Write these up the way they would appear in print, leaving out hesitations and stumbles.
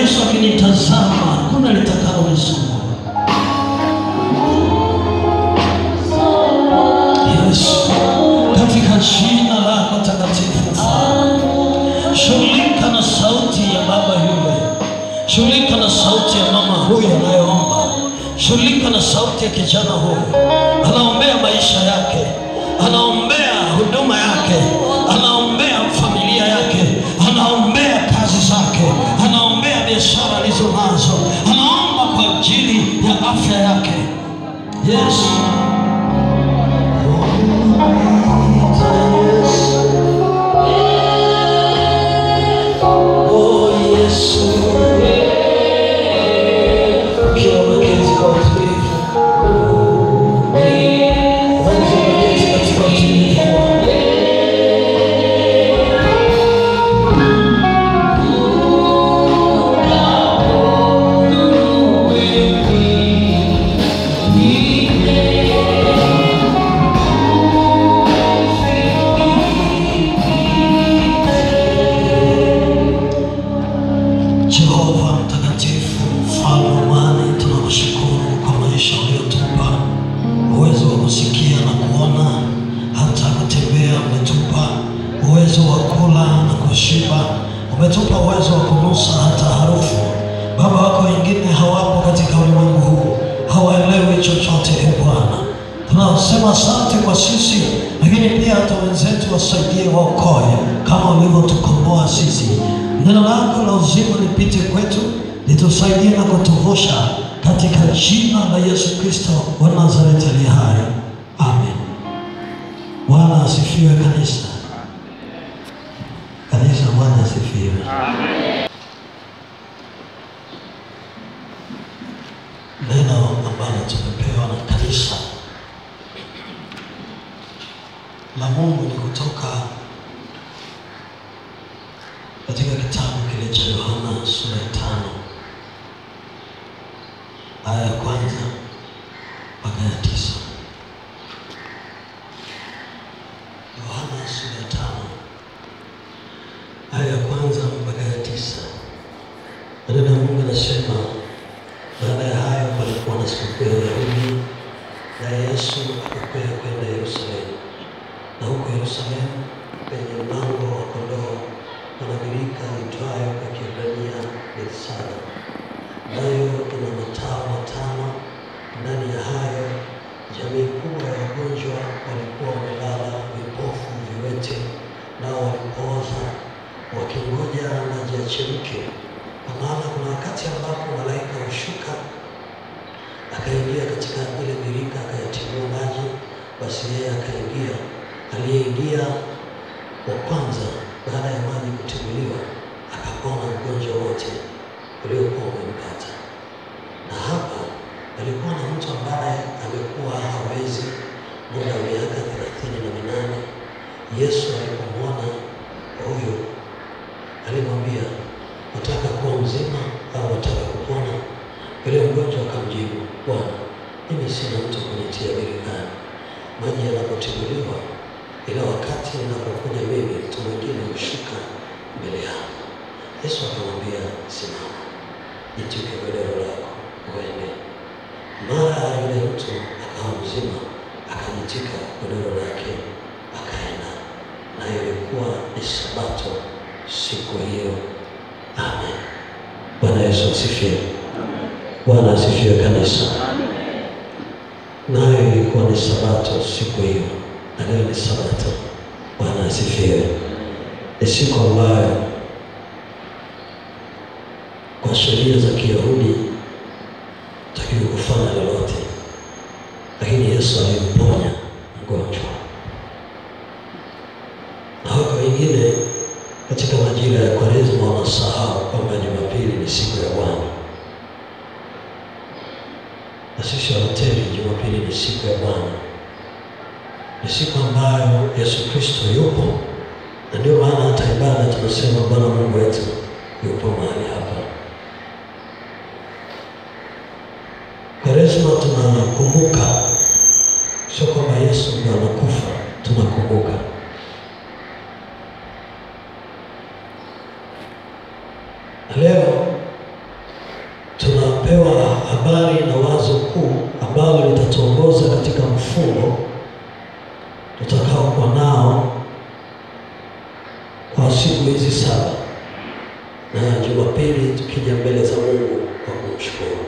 Yesu akinitazama hakuna litakalonisumbua. Yesu, katika jina lako takatifu, shughulika na sauti ya baba yule, shughulika na sauti ya mama huyu anayeomba, shughulika na sauti ya kijana huyu anaombea maisha yake, anaombea huduma yake, anaombea familia yake, anaombea kazi zake, anaombea biashara alizonazo, anaomba kwa ajili ya afya yake. Yes. Oh Yesu, ukiwa makezi kwa utulivu, umetupa uwezo wa kunusa hata harufu. Baba wako wengine hawapo katika ulimwengu huu, hawaelewi chochote. Bwana, tunasema asante kwa sisi, lakini pia hata wenzetu wasaidie, waokoe kama ulivyotukomboa sisi. Neno lako la uzima lipite kwetu, litusaidie na kutuvusha katika jina la Yesu Kristo wa Nazareti aliye hai. Amen. Bwana asifiwe kanisa. Kanisa, Bwana asifiwe. Amen. Neno ambalo tumepewa na kanisa la Mungu ni kutoka katika kitabu kile cha Yohana sura ya 5 aya ya 1 mpaka ya 9. Yohana sura ya 5 aya ya 1 mpaka ya 9. Neno la Mungu linasema, baada ya hayo palikuwa na sikukuu ya Wayahudi, na Yesu akakwea kwenda Yerusalemu. Na huko Yerusalemu penye mlango wa kondoo kuna birika itwayo kwa Kiebrania Bethesda, nayo ina matao 5. Ndani ya hayo jamii kubwa ya wagonjwa walikuwa wamelala, vipofu, viwete, nao walipooza, wakingoja maji yachemke. Kwa maana kuna wakati ambapo malaika hushuka akaingia katika ile birika akayatimua maji, basi yeye akaingia. Aliyeingia wa kwanza baada ya maji kutimuliwa akapona ugonjwa wote uliokuwa umempata. Na hapa alikuwa na mtu ambaye amekuwa hawezi muda wa miaka 38. Yesu alipomwona huyo alimwambia, nataka kuwa mzima au nataka kupona? Yule mgonjwa akamjibu, Bwana, mimi sina mtu kunitia birikani maji yanapotimuliwa, ila wakati ninapokuja mimi mtu mwingine hushuka mbele yangu. Yesu akamwambia, simama, jitwike godoro lako uende. Mara yule mtu akawa mzima, akajitwika godoro lake akaenda. Na ilikuwa ni Sabato siku hiyo. Amen. Bwana Yesu asifiwe. Bwana asifiwe kanisa. Nayo ilikuwa ni Sabato siku hiyo, na leo ni Sabato. Bwana asifiwe. Ni siku ambayo kwa sheria za Kiyahudi takiwa kufanya lolote, lakini Yesu alimponya mgonjwa. Na wako wengine katika majira ya Kwaresma wanasahau kwamba Jumapili ni siku ya Bwana. Na sisi hoteli, Jumapili ni siku ya Bwana, ni siku ambayo Yesu Kristo yupo. Na ndio maana hata ibada tunasema Bwana Mungu wetu yupo mahali hapa. Kwaresma tunakumbuka, sio kwamba Yesu ndiye anakufa, tunakumbuka. Leo tunapewa habari na wazo kuu ambalo litatuongoza katika mfumo tutakao kwa nao kwa siku hizi 7, na Jumapili tukija mbele za Mungu kwa kumshukuru.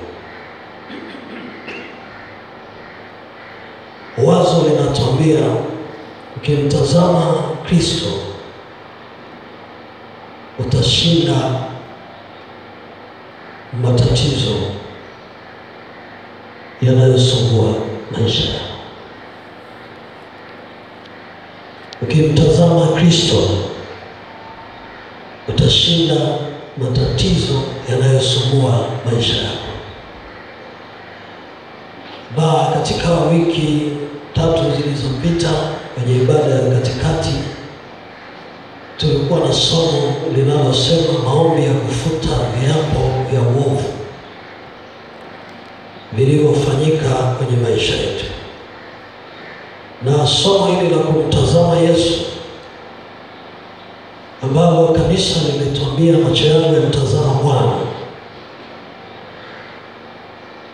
Wazo linatuambia ukimtazama Kristo utashinda matatizo yanayosumbua maisha yako. Ukimtazama Kristo utashinda matatizo yanayosumbua maisha yako. Katika wiki 3 zilizopita kwenye ibada ya katikati tulikuwa na somo linalosema maombi ya kufuta viapo vya uovu vilivyofanyika kwenye maisha yetu. Na somo hili la kumtazama Yesu ambalo kanisa limetuambia macho yangu yamtazama Bwana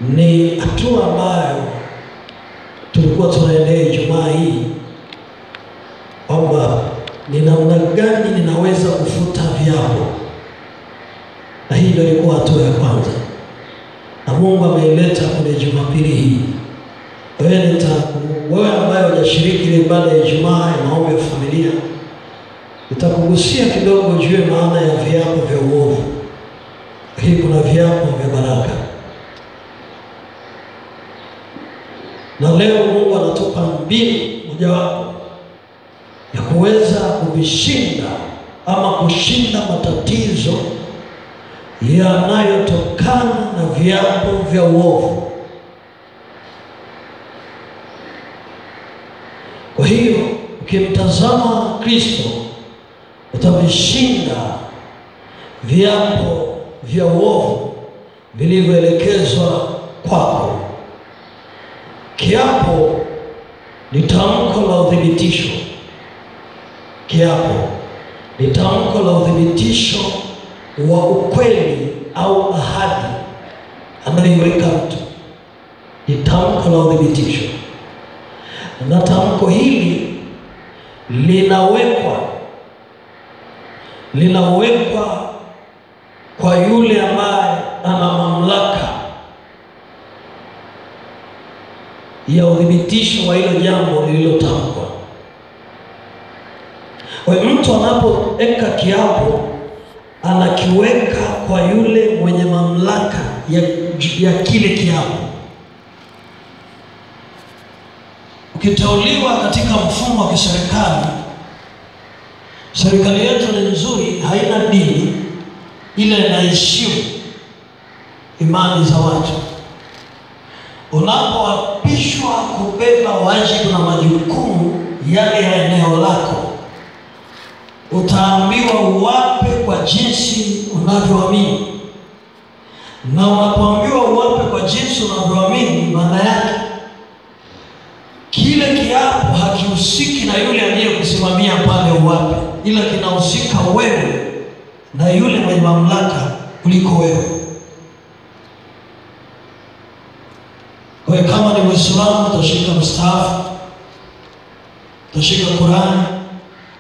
ni hatua ambayo tulikuwa tunaendea Ijumaa hii, kwamba ni namna gani ninaweza kufuta viapo. Na hii ndio ilikuwa hatua ya kwanza, na Mungu ameileta kwenye Jumapili hii. Wewe ambaye hujashiriki ile ibada ya Ijumaa ya maombi ya familia, nitakugusia kidogo juu ya maana ya viapo vya uovu. Hii kuna viapo vya baraka. Na leo Mungu anatupa mbinu mojawapo ya kuweza kuvishinda ama kushinda matatizo yanayotokana na viapo vya uovu. Kwa hiyo ukimtazama Kristo utavishinda viapo vya uovu vilivyoelekezwa kwako. Kiapo ni tamko la uthibitisho. Kiapo ni tamko la uthibitisho wa ukweli au ahadi anayoiweka mtu. Ni tamko la uthibitisho, na tamko hili linawekwa kwa yule ambaye ana mamlaka ya uthibitisho wa hilo jambo lililotamkwa. Kwa mtu anapoweka kiapo anakiweka kwa yule mwenye mamlaka ya kile kiapo. Ukiteuliwa katika mfumo wa kiserikali, serikali yetu ni nzuri, haina dini, ile inaheshimu imani za watu. Unapoapishwa kubeba wajibu na majukumu yale ya eneo lako, utaambiwa uwape kwa jinsi unavyoamini. Na unapoambiwa uwape kwa jinsi unavyoamini, maana yake kile kiapo hakihusiki na yule aliyekusimamia pale uwape, ila kinahusika wewe na yule mwenye mamlaka kuliko wewe. Kwa hiyo kama ni Muislamu utashika mstaafu, utashika Qur'an.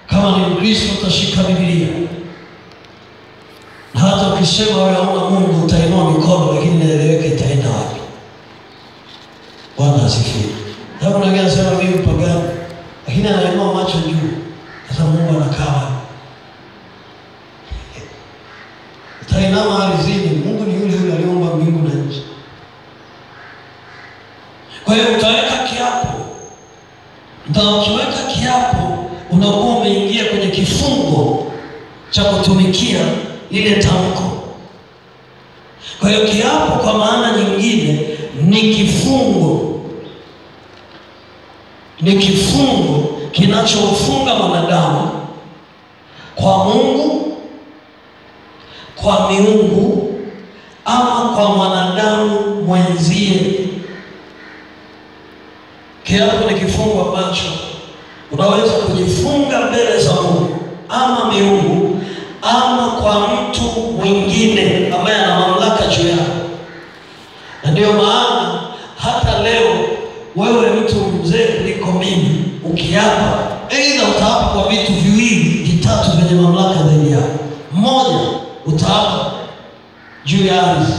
Kama ni Mkristo utashika Biblia. Na hata ukisema wewe hauna Mungu utainua mikono, lakini naeleweka itaenda wapi? Bwana asifiwe. Hapo naongea sema mimi mpagani, lakini anainua macho juu. Sasa Mungu anakaa. Utainama ardhini, Mungu ni yule yule aliyeumba mbingu na nchi. Kwa hiyo utaweka kiapo. Ndio ukiweka kiapo unakuwa umeingia kwenye kifungo cha kutumikia ile tamko. Kwa hiyo kiapo kwa maana nyingine ni kifungo. Ni kifungo kinachofunga mwanadamu kwa Mungu, kwa miungu, ama kwa mwanadamu mwenzie. Kiapo ni kifungo ambacho unaweza kujifunga mbele za Mungu ama miungu ama kwa mtu mwingine ambaye ana mamlaka juu yako. Ndio maana hata leo wewe mtu mzee kuliko mimi ukiapa, aidha utaapa kwa vitu viwili vitatu vyenye mamlaka zaidi yako. Mmoja, utaapa juu ya ardhi,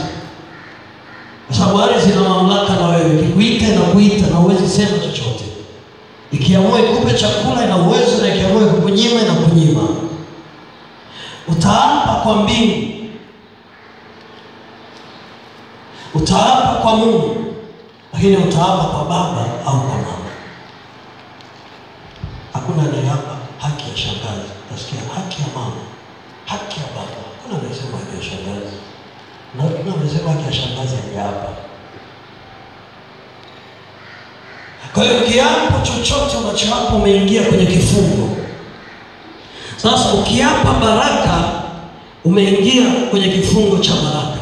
kwa sababu ardhi ina mamlaka na wewe. Ikikuita na kuita na uwezi sema chochote. Ikiamua ikupe chakula ina uwezo, na ikiamua kukunyima ina kunyima. Utaapa kwa mbingu, utaapa kwa Mungu, lakini utaapa kwa baba au kwa mama. Hakuna anayeapa haki ya shangazi. Nasikia haki ya mama, haki ya baba. Hakuna anayesema haki ya shangazi. Na hakuna anayesema haki ya shangazi hapa. Kwa hiyo kiapo chochote unachoapa umeingia kwenye kifungo. Sasa ukiapa baraka umeingia kwenye kifungo cha baraka.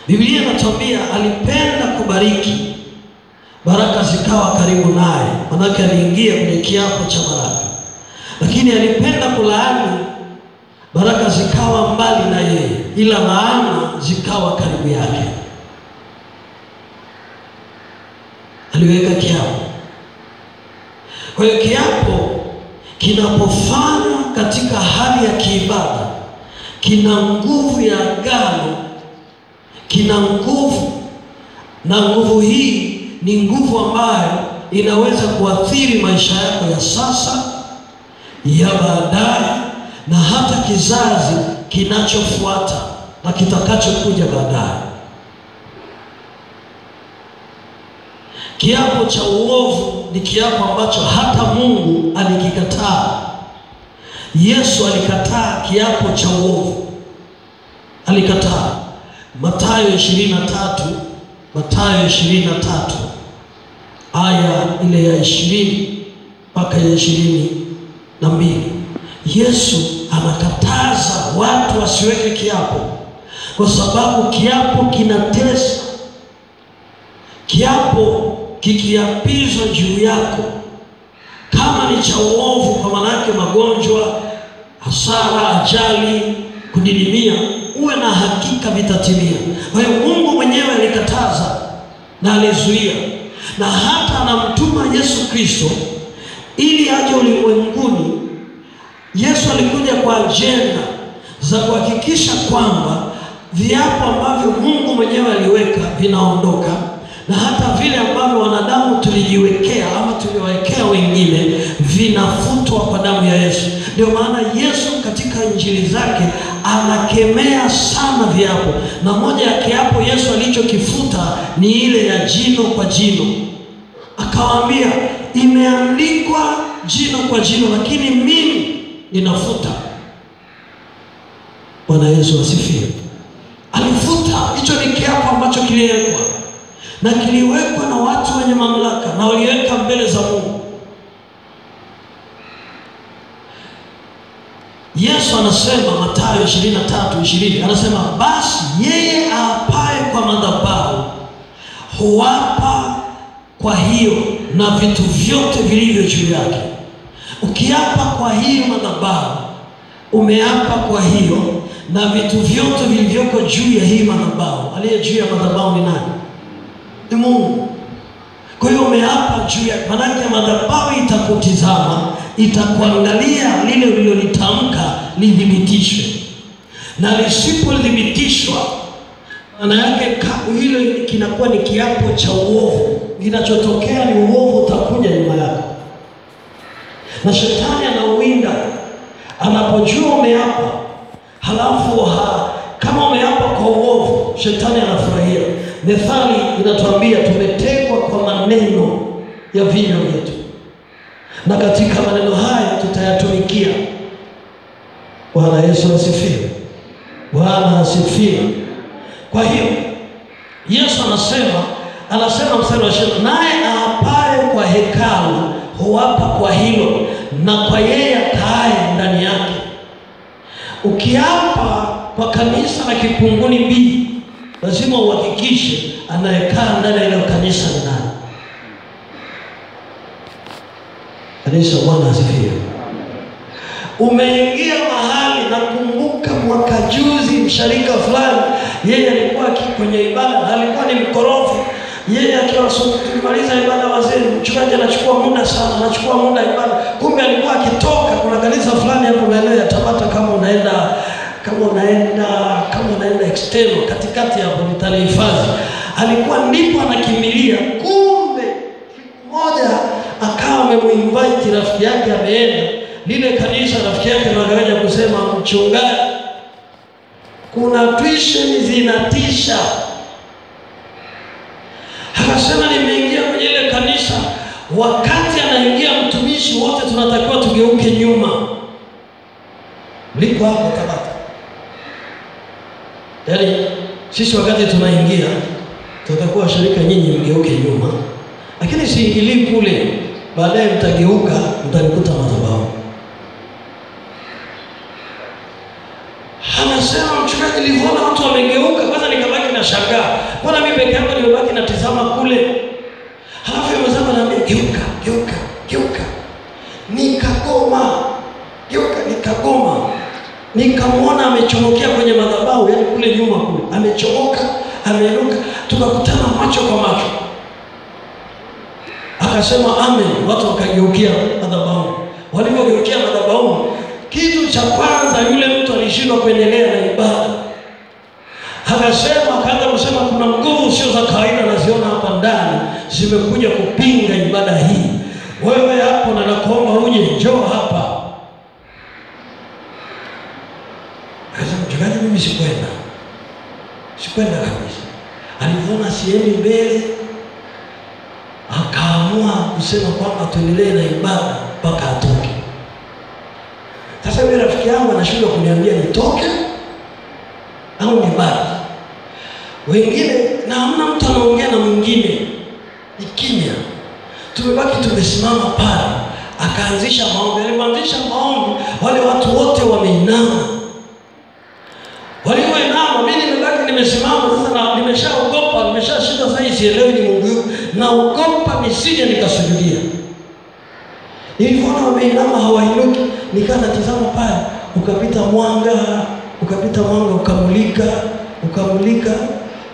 Biblia inatuambia alipenda kubariki, baraka zikawa karibu naye. Manake aliingia kwenye kiapo cha baraka. Lakini alipenda kulaani, baraka zikawa mbali na yeye, ila laana zikawa karibu yake. Aliweka kiapo. Kwa hiyo kiapo kinapofanywa katika hali ya kiibada, kina nguvu ya agano, kina nguvu, na nguvu hii ni nguvu ambayo inaweza kuathiri maisha yako ya sasa, ya baadaye, na hata kizazi kinachofuata na kitakachokuja baadaye. Kiapo cha uovu ni kiapo ambacho hata Mungu alikikataa. Yesu alikataa kiapo cha uovu. Alikataa. Mathayo 23, Mathayo 23 aya ile ya 20 mpaka ya 22. Yesu anakataza watu wasiweke kiapo, kwa sababu kiapo kinatesa. Kiapo kikiapizwa juu yako, kama ni cha uovu, kwa maana yake magonjwa, hasara, ajali, kudidimia, uwe na hakika vitatimia. Kwa hiyo Mungu mwenyewe alikataza na alizuia, na hata anamtuma Yesu Kristo ili aje ulimwenguni. Yesu alikuja kwa ajenda za kuhakikisha kwamba viapo ambavyo Mungu mwenyewe aliweka vinaondoka, na hata vile ambavyo wanadamu tulijiwekea ama tuliwaekea wengine vinafutwa kwa damu ya Yesu. Ndio maana Yesu katika injili zake anakemea sana viapo, na moja ya kiapo Yesu alichokifuta ni ile ya jino kwa jino. Akawaambia, imeandikwa jino kwa jino, lakini mimi ninafuta. Bwana Yesu asifiwe. Alifuta. Hicho ni kiapo ambacho kiliwekwa, na kiliwekwa na watu wenye mamlaka, na waliweka mbele za Mungu. Yesu anasema Mathayo 23:20, anasema basi yeye aapaye kwa madhabahu huapa kwa hiyo na vitu vyote vilivyo juu yake. Ukiapa kwa hiyo madhabahu, umeapa kwa hiyo na vitu vyote vilivyoko juu ya hii madhabahu. Aliye juu ya madhabahu ni nani? Ni Mungu. Kwa hiyo umeapa juu ya, manake madhabahu itakutizama, itakuangalia lile ulilolitamka lidhibitishwe. Na lisipothibitishwa, maana yake hilo kinakuwa ni kiapo cha uovu. Kinachotokea ni uovu utakuja nyuma yako. Na shetani anauwinda. Anapojua umeapa, halafu kama umeapa kwa uovu, shetani anafurahia. Methali inatuambia tumetegwa kwa maneno ya vinywa vyetu, na katika maneno haya tutayatumikia. Bwana Yesu asifiwe. Bwana asifiwe. Kwa hiyo Yesu anasema mstari wa 20, naye aapaye kwa hekalu huapa kwa hilo na kwa yeye akaaye ndani yake. Ukiapa kwa kanisa la Kikunguni B, lazima uhakikishe anayekaa ndani ya ile kanisa ni nani. Kanisa. Bwana asifiwe. Umeingia mahali, na kumbuka mwaka juzi msharika fulani, yeye alikuwa kwenye ibada, alikuwa ni mkorofi. Yeye akiwa tukimaliza ibada wazee, mchungaji anachukua muda sana, anachukua muda ibada. Kumbe alikuwa akitoka, kuna kanisa fulani hapo maeneo ya Tabata, kama unaenda external katikati hapo nitalihifadhi. Alikuwa ndipo anakimbilia. Kumbe siku moja akawa amemuinvite rafiki yake, ameenda lile kanisa. Rafiki yake akaja kusema, mchungaji, kuna tuition zinatisha. Akasema, nimeingia kwenye ile kanisa, wakati anaingia mtumishi wote tunatakiwa tugeuke nyuma. Liko hapo Tabata. Yaani sisi wakati tunaingia tutakuwa washirika, nyinyi mgeuke nyuma, lakini siingilii kule, baadaye mtageuka, mtanikuta madhabahu. Anasema, mchungaji, niliona watu wamegeuka, kwanza nikabaki na shangaa. Mbona mimi peke yangu nimebaki natazama kule? Halafu yamezama na mimi, geuka. Nikagoma. Nikamwona amechomokea kwenye madhabahu, yaani kule nyuma kule. Amechomoka, ameinuka, tukakutana macho kwa macho. Akasema amen, watu wakageukia madhabahu. Walipogeukia madhabahu, kitu cha kwanza yule mtu alishindwa kuendelea na ibada. Akaanza kusema, kuna nguvu sio za kawaida naziona hapa ndani, zimekuja kupinga ibada hii. Wewe hapo na nakuomba uje, njoo hapa. Akasema, mchungaji, mimi sikwenda kabisa. Alipoona siendi mbele, akaamua kusema kwamba tuendelee na ibada mpaka atoke. Sasa yule rafiki yangu anashindwa kuniambia nitoke au nibaki. Wengine na hamna mtu anaongea na mwingine, ni kimya. Tumebaki tumesimama pale. Akaanzisha maombi. Alipoanzisha maombi, wale watu wote wameinama. Walioinama, mimi nimebaki nimesimama. Sasa nimeshaogopa, nimeshashinda sasa, sielewi ni Mungu yupi. Naogopa nisije nikasujudia. Nilipoona wameinama hawainuki, nikaa natazama pale. Ukapita mwanga ukamulika.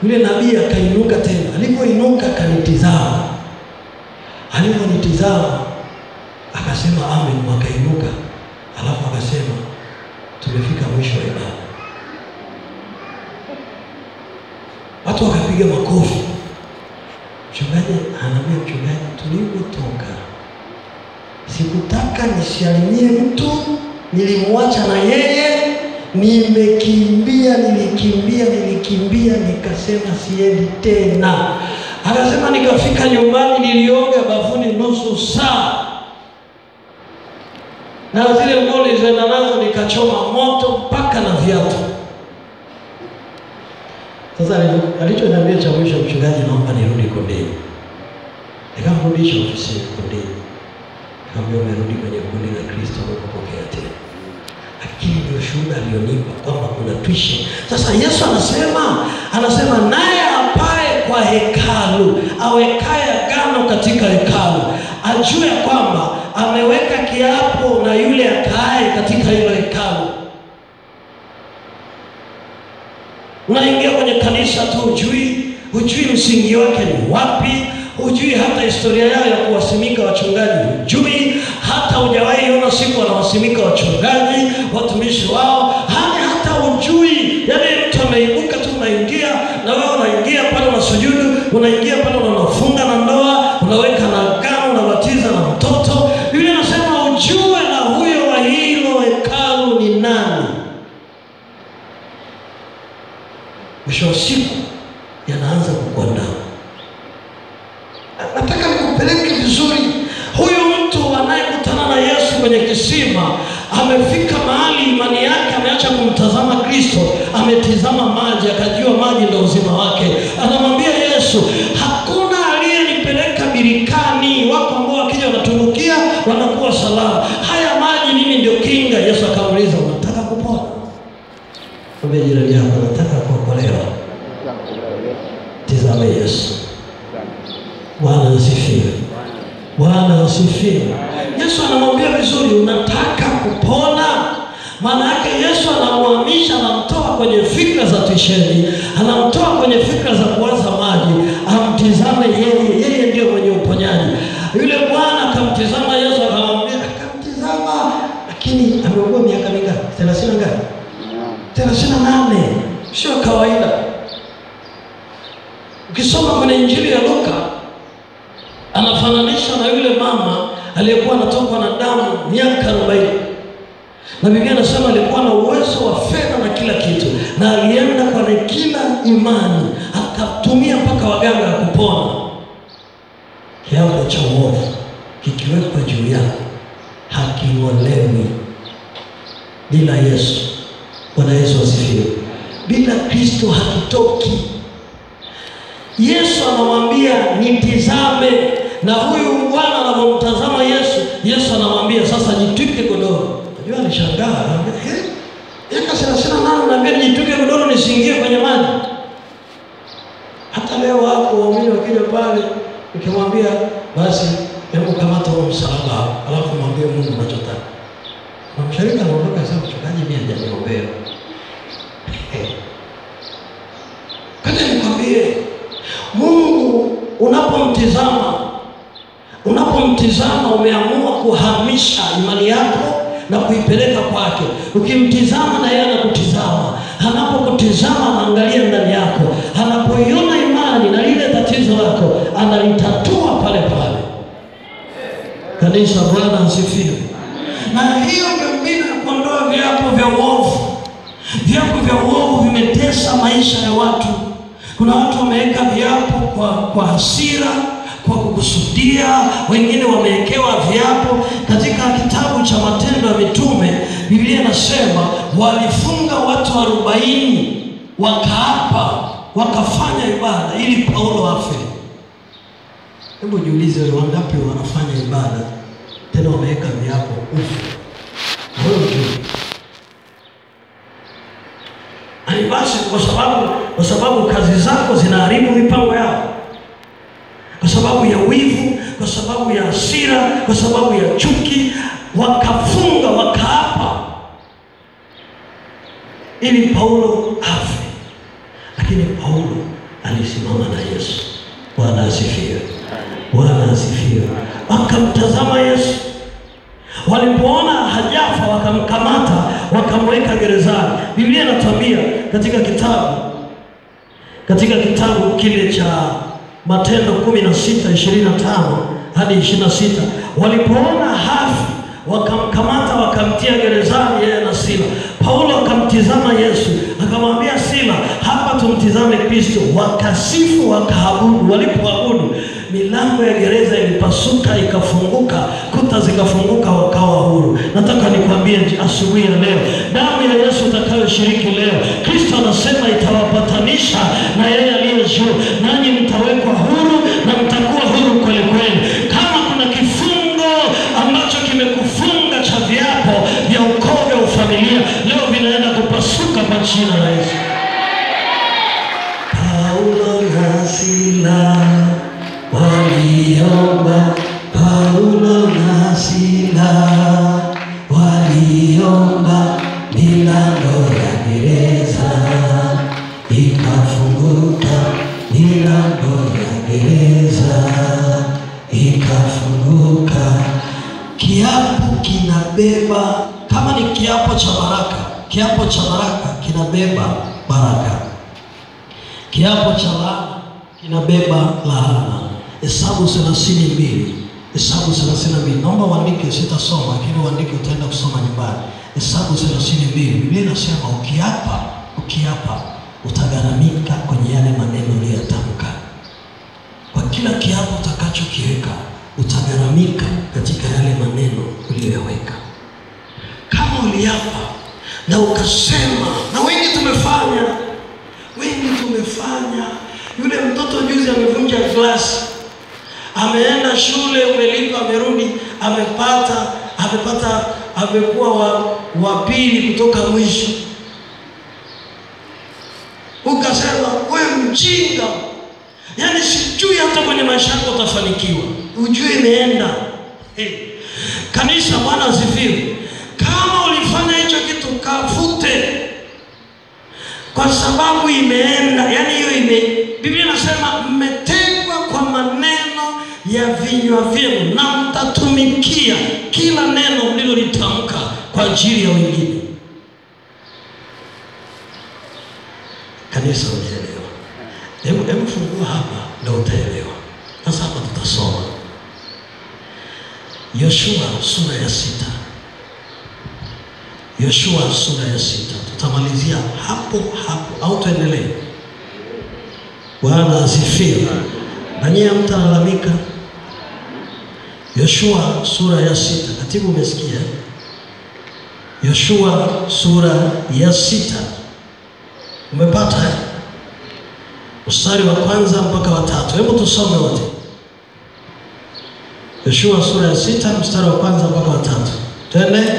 Yule nabii akainuka tena. Alipoinuka akanitizama. Aliponitizama akasema amen, akainuka. Alafu akasema, tumefika mwisho wa ibada. Watu wakapiga makofi. Mchungaji ananiambia, mchungaji, tulipotoka sikutaka nisialimie mtu, nilimwacha na yeye. Nimekimbia, nilikimbia, nikasema siendi tena. Akasema, nikafika nyumbani, nilioga bafuni nusu saa. Na zile nguo nilizoenda nazo nikachoma moto mpaka na viatu. Sasa alichoniambia cha mwisho, mchungaji, naomba nirudi kundini. Nikamrudisha ofisini kundini. Nikamwambia, umerudi kwenye kundi la Kristo, ukapokea tena. Lakini ndio shuhuda alionipa kwamba kuna tuition. Sasa Yesu anasema naye apae kwa hekalu, awekaye agano katika hekalu, ajue kwamba ameweka kiapo na yule akae katika hilo hekalu. Unaingia kwenye kanisa tu, hujui msingi wake ni wapi, hujui hata historia yao ya kuwasimika wachungaji, hujui hata hujawahi ona siku wanawasimika wachungaji, watumishi wao, hata hujui. Yaani mtu ameibuka tu, unaingia na wewe unaingia pale unasujudu, unaingia pale unafunga na ndoa, unaweka na agano, unabatiza na mtoto. Yule anasema ujue na huyo wa hilo hekalu ni nani. Mwisho wa siku yanaanza kukuandama. Nataka nikupeleke vizuri. Huyu mtu anayekutana na Yesu kwenye kisima, amefika mahali imani yake ameacha kumtazama Kristo, ametizama maji, akajua maji ndio uzima wake. Anamwambia Yesu, hakuna aliyenipeleka birikani. Wako ambao wakija wanatumbukia wanakuwa salama. Haya maji mimi ndio kinga. Yesu akamuuliza, unataka kupona? Mwambie jirani yako, unataka kuokolewa? Tazama Yesu. Bwana asifiwe. Bwana asifiwe. Yesu anamwambia vizuri, unataka kupona? Maana yake Yesu anamhamisha, anamtoa kwenye fikra za tisheni, anamtoa kwenye fikra za kuwaza maji, Ukisoma kwenye Injili ya Luka, anafananisha na yule mama aliyekuwa anatokwa na damu miaka 40. Na Biblia inasema alikuwa na uwezo wa fedha na kila kitu, na alienda kwa kila imani, akatumia mpaka waganga kupona. Kiapo cha uovu kikiwekwa juu yako haking'olewi. Bila Yesu, Bwana Yesu asifiwe, bila Kristo hakitoki. Yesu anamwambia nitizame, na huyu bwana anapomtazama Yesu, Yesu anamwambia sasa jitwike godoro. Unajua alishangaa, anamwambia miaka 38 ananiambia nijitwike godoro nisiingie kwenye maji. Hata leo hapo waumini wakija pale, ukimwambia basi hebu kamata huo msalaba, alafu mwambie Mungu unachotaka. Na mshirika anaondoka sasa, mchungaji mimi hajaniombea. Kaje nikwambie, Mungu unapomtizama umeamua kuhamisha imani yako na kuipeleka kwake. Ukimtizama na yeye anakutizama. Anapokutizama anaangalia ndani yako. Anapoiona imani na lile tatizo lako, analitatua pale pale. Kanisa, Bwana asifiwe. Na hiyo ndio mbinu ya kuondoa viapo vya uovu. Viapo vya uovu vimetesa maisha ya watu. Kuna watu wameweka viapo kwa hasira, kwa kukusudia. Wengine wamewekewa viapo. Katika kitabu cha Matendo ya Mitume, Biblia inasema walifunga watu 40, wakaapa, wakafanya ibada ili Paulo afe. Hebu jiulize, wale wangapi wanafanya ibada tena wameweka viapo ufe? Basi kwa sababu kazi zako zinaharibu mipango yao, kwa sababu ya wivu, kwa sababu ya hasira, kwa sababu ya chuki, wakafunga, wakaapa ili Paulo afe. Lakini Paulo alisimama na Yesu. Bwana asifiwe. Bwana asifiwe. Wakamtazama Yesu. Walipoona hajafa wakamkamata, wakamweka gerezani. Biblia inatuambia katika kitabu kile cha Matendo 16:25 hadi 26, walipoona hafi wakamkamata, wakamtia gerezani yeye na Sila. Paulo akamtizama Yesu, akamwambia Sila, hapa tumtizame Kristo. Wakasifu, wakaabudu. Walipoabudu, milango ya gereza ilipasuka, ikafunguka, kuta zikafunguka, wakawa huru. Nataka nikwambie asubuhi ya leo, damu ya Yesu utakayoshiriki leo, Kristo anasema itawapatanisha na yeye aliye juu, nanyi mtawekwa huru na mtakuwa huru kweli kweli. Kama kuna kifungo ambacho kimekufunga cha viapo vya ukoo vya ufamilia, leo vinaenda kupasuka kwa jina la Yesu. Paulo na Sila waliomba, Paulo na Sila waliomba, milango ya gereza ikafunguka, milango ya gereza ikafunguka. Kiapo kinabeba, kama ni kiapo cha baraka, kiapo cha baraka kinabeba baraka. Kiapo cha laana kinabeba laana. Hesabu 32. Hesabu 32. Naomba uandike, sitasoma lakini uandike, utaenda kusoma nyumbani. Hesabu 32. Biblia inasema ukiapa utagharamika kwenye yale maneno uliyotamka. Kwa kila kiapo utakachokiweka utagharamika katika yale maneno uliyoweka. Kama uliapa na ukasema, na wengi tumefanya. Yule mtoto juzi amevunja glasi, ameenda shule, umelipa, amerudi, amekuwa wa pili kutoka mwisho. Ukasema wewe mjinga, yani sijui hata kwenye maisha yako utafanikiwa. Ujue imeenda. Kanisa, Bwana asifiwe. Kama ulifanya hicho kitu, kafute, kwa sababu imeenda. Yani hiyo Biblia inasema mmetegwa kwa maneno ya vinywa vyenu, na mtatumikia kila neno mlilolitamka kwa ajili ya wengine. Kanisa, unielewa. Hebu fungua hapa Yoshua sura ya 6. Yoshua sura ya 6. Tutamalizia hapo au tuendelee? Bwana asifiwe. Na nyinyi mtalalamika. Yoshua sura ya 6. Katibu umesikia? Yoshua sura ya 6. Umepata? Mstari wa 1 mpaka wa 3. Hebu tusome wote. Yoshua sura ya 6 mstari wa 1 mpaka wa 3. Twende.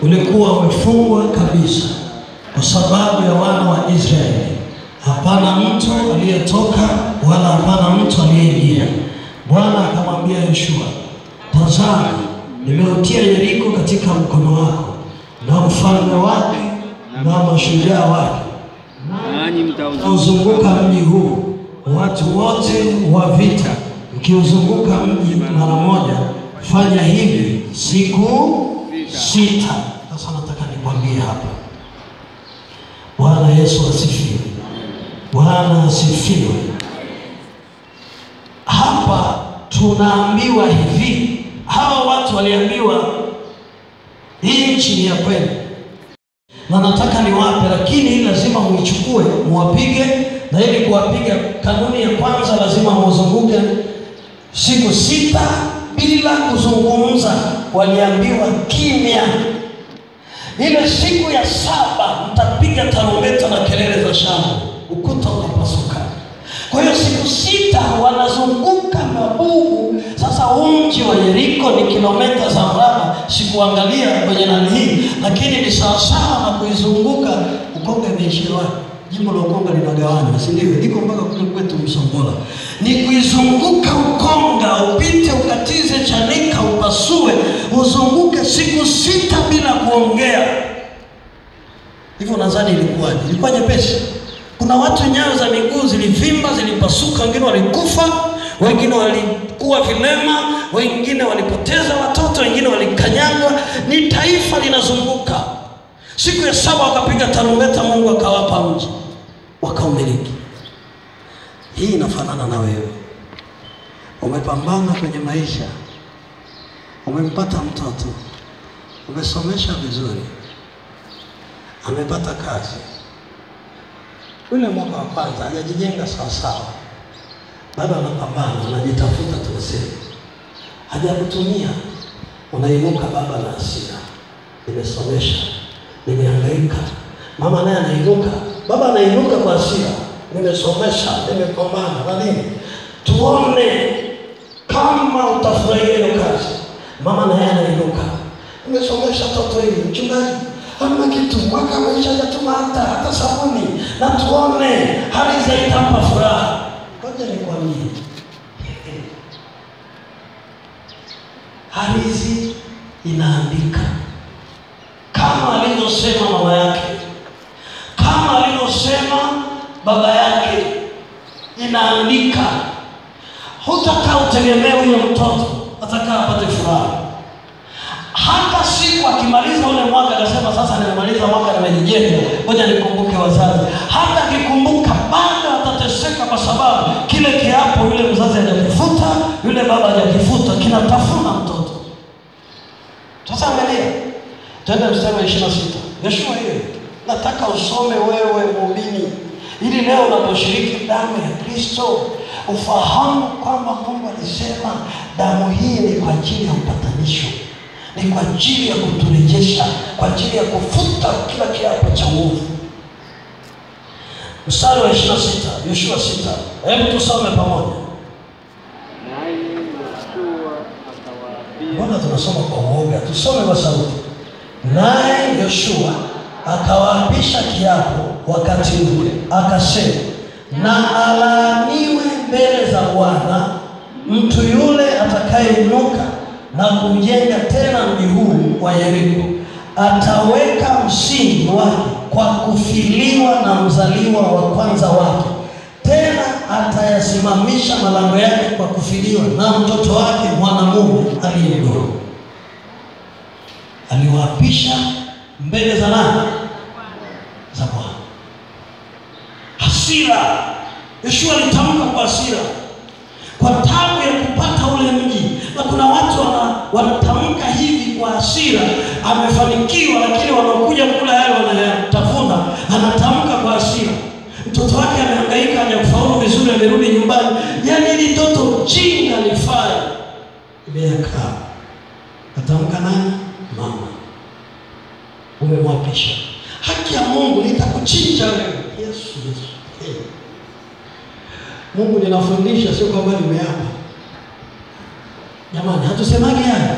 Ulikuwa umefungwa kabisa kwa sababu ya wana wa Israeli. Hapana mtu aliyetoka wala hapana mtu aliyeingia. Bwana akamwambia Yoshua, tazama, nimeutia Yeriko katika mkono wako na ufalme wake na mashujaa wake. Nanyi mtauzunguka mji huu, watu wote wa vita, mkiuzunguka mji mara moja. Fanya hivi siku 6. Sasa nataka nikwambie hapa. Bwana Yesu asifiwe. Bwana asifiwe. Hapa tunaambiwa hivi, hawa watu waliambiwa hii nchi ni ya kwenu na nataka niwape, lakini lazima muichukue, muwapige, na ili kuwapiga kanuni ya kwanza lazima muzunguke siku 6 bila kuzungumza. Waliambiwa kimya. Ile siku ya 7 mtapiga tarumbeta na kelele za shangwe, ukuta utapasuka. Kwa hiyo siku 6 wanazunguka mabugu. Sasa mji wa Yeriko ni kilomita za mraba, sikuangalia kwenye nani hii, lakini ni sawasawa na kuizunguka. Ukonga imeishia wapi? Jimbo la Ukonga linagawanywa, si ndio? Liko mpaka kule kwetu Msongola. Ni kuizunguka Ukonga, upite ukatize Chanika, upasue, uzunguke siku 6 bila kuongea. Hivyo nadhani ilikuwaje? Ilikuwa nyepesi. Kuna watu nyayo za miguu zilivimba, zilipasuka, wengine walikufa, wengine walikuwa vilema, wengine walipoteza watoto, wengine walikanyagwa. Ni taifa linazunguka. Siku ya 7 wakapiga tarumbeta, Mungu akawapa mji, wakaumiliki. Hii inafanana na wewe. Umepambana kwenye maisha, umempata mtoto, umesomesha vizuri, amepata kazi. Ule mwaka wa kwanza hajajijenga sawa sawa, bado anapambana, anajitafuta tunasema. Hajakutumia, unainuka baba na hasira. Nimesomesha, nimehangaika. Mama naye anainuka, baba anainuka kwa hasira. Nimesomesha, nimepambana. Na nini? Tuone kama utafurahia hiyo kazi. Mama naye anainuka. Nimesomesha toto hili, mchungaji hamna kitu, mwaka maisha hajatuma hata sabuni. Na tuone hali zaitampa furaha. Ngoja nikwambie, hali hizi inaandika kama alivyosema mama yake, kama alivyosema baba yake, inaandika. Hutakaa utegemee huyo mtoto atakaa apate furaha. Hata siku akimaliza ule mwaka akasema sasa nimemaliza mwaka, nimejijenga, ngoja nikumbuke wazazi. Hata akikumbuka bado atateseka, kwa sababu kile kiapo yule mzazi hajakifuta, yule baba hajakifuta, kinatafuna mtoto. Sasa angalia, twende mstari wa 26. Yoshua hiyo nataka usome wewe muumini, ili leo unaposhiriki damu ya Kristo ufahamu kwamba Mungu alisema damu hii ni kwa ajili ya upatanisho, ni kwa ajili ya kuturejesha, kwa ajili ya kufuta kila kiapo cha uovu. Mstari wa 26, Yoshua 6. Hebu tusome pamoja. Naye Yoshua akawaapia. Mbona tunasoma kwa uoga? Tusome kwa sauti. Naye Yoshua akawaapisha kiapo wakati ule, akasema, na alaaniwe mbele za Bwana mtu yule atakayeinuka na kujenga tena mji huu wa Yeriko. Ataweka msingi wake kwa kufiliwa na mzaliwa wa kwanza wake, tena atayasimamisha malango yake kwa kufiliwa na mtoto wake mwanamume aliye mdogo. Aliwaapisha mbele za nani? Za Bwana. Hasira. Yoshua alitamka kwa hasira, kwa tabu ya kupata ule mji. Na kuna watu wanatamka hivi kwa hasira, amefanikiwa, lakini wanakuja kula yale wanayatafuna, anatamka kwa hasira. Mtoto wake amehangaika, hajafaulu vizuri, amerudi nyumbani. Yaani ili toto jinga lifai. Imekaa. Atamka nani? Mama. Umemwapisha. Haki ya Mungu nitakuchinja wewe. Yesu. Hey. Mungu ninafundisha, sio kwamba nimeapa. Jamani, hatusemagi haya.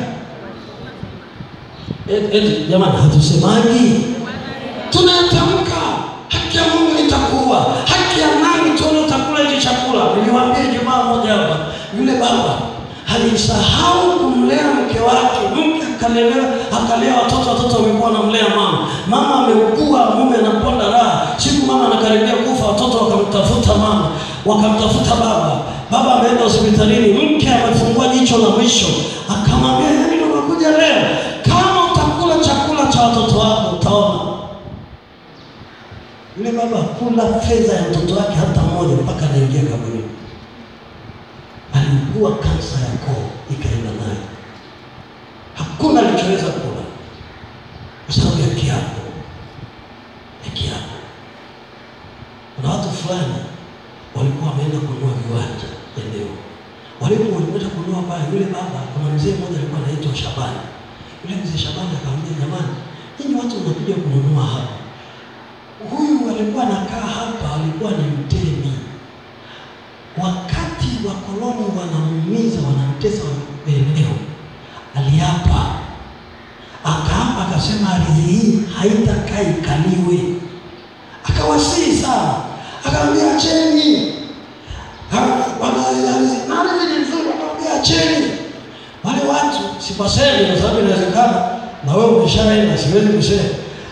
Jamani, hatusemagi. Tunatamka. Haki ya Mungu nitakuwa. Haki ya nani tuone utakula hicho chakula? Niliwaambia Jumaa moja hapa, yule baba alisahau kumlea mke wake. Mke akalea watoto wamekuwa wanamlea mama. Mama ameugua, mume anaponda raha. Siku mama anakaribia kufa, watoto wakamtafuta mama, wakamtafuta baba. Baba ameenda hospitalini, mke amefungua jicho la mwisho. Akamwambia, "Yaani unakuja leo, kama utakula chakula cha watoto wako utaona." Yule baba kula fedha ya mtoto wake hata mmoja mpaka anaingia kaburini. Alikuwa kansa ya koo ikaenda naye. Hakuna alichoweza kula. Kwa sababu ya kiapo. Kuna watu fulani walikuwa wameenda kununua viwanja eneo. Walipoenda kununua pale, yule baba, kuna mzee mmoja alikuwa anaitwa Shabani. Yule mzee Shabani akamwambia, "Jamani, nyinyi watu mnakuja kununua hapa. Huyu alikuwa anakaa hapa, alikuwa ni mtemi. Wakati wakoloni wanamuumiza, wanamtesa eneo, aliapa. Akaapa akasema ardhi hii haitakaa ikaliwe." Akawasihi sana. Akamwambia, "Acheni. Ardhi ni nzuri." Akamwambia, "Acheni." Wale watu sipaseni kwa sababu inawezekana na wewe umeshaenda, siwezi kusema.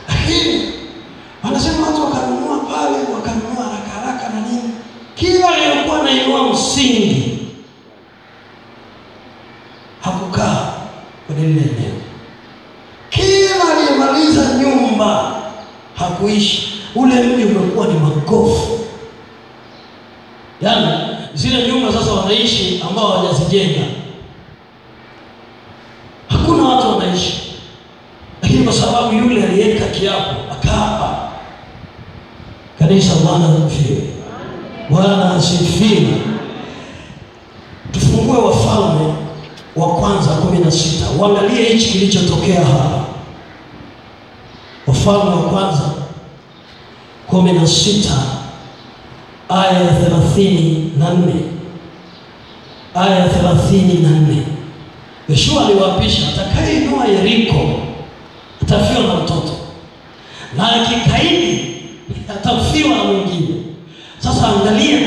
Lakini wanasema watu wakanunua pale, wakanunua haraka na nini. Kila aliyekuwa anainua msingi hakukaa kwenye lile eneo. Kila aliyemaliza nyumba hakuishi. Ule mji umekuwa ni magofu. Yaani zile nyumba sasa wanaishi ambao hawajazijenga. Hakuna watu wanaishi. Lakini kwa sababu yule aliweka kiapo, akaapa. Kanisa, Bwana asifiwe. Bwana asifiwe. Tufungue Wafalme wa kwanza 16. Uangalie hichi kilichotokea hapa. Wafalme wa kwanza 16 aya ya 34. Aya ya 34. Yoshua aliwaapisha, "Atakayeinua Yeriko atafiwa na mtoto, na akikaidi atafiwa na mwingine." Sasa angalia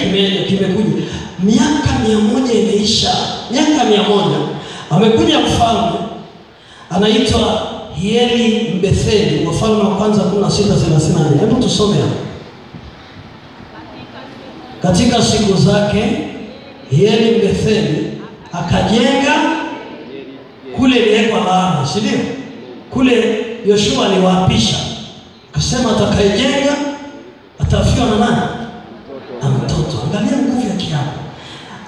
kimekuja. Miaka 100 imeisha. Miaka 100 amekuja mfalme anaitwa Hieli Mbetheli. Wafalme wa kwanza 16:34. Hebu tusome hapo. Katika siku zake Hieli Mbetheli akajenga kule iliyekwa laana, si ndio? Kule Yoshua aliwaapisha. Akasema atakayejenga atafiwa na nani? Na mtoto. Angalia nguvu ya kiapo.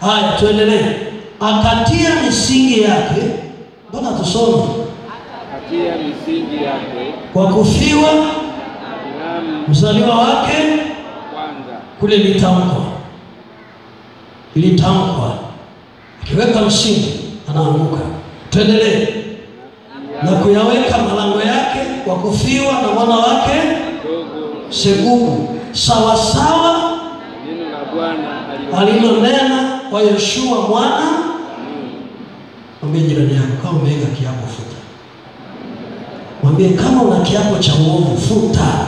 Haya, tuendelee. Akatia misingi yake. Mbona tusome? Akatia misingi yake kwa kufiwa mzaliwa wake kwanza. Kule ilitamkwa. Akiweka msingi anaanguka. Tuendelee. Na kuyaweka malango yake kwa kufiwa na mwana wake Segubu, sawa sawa neno la Bwana alilonena kwa Yoshua mwana. Mwambie jirani yako, kama umeweka kiapo futa. Mwambie kama una kiapo cha uovu futa.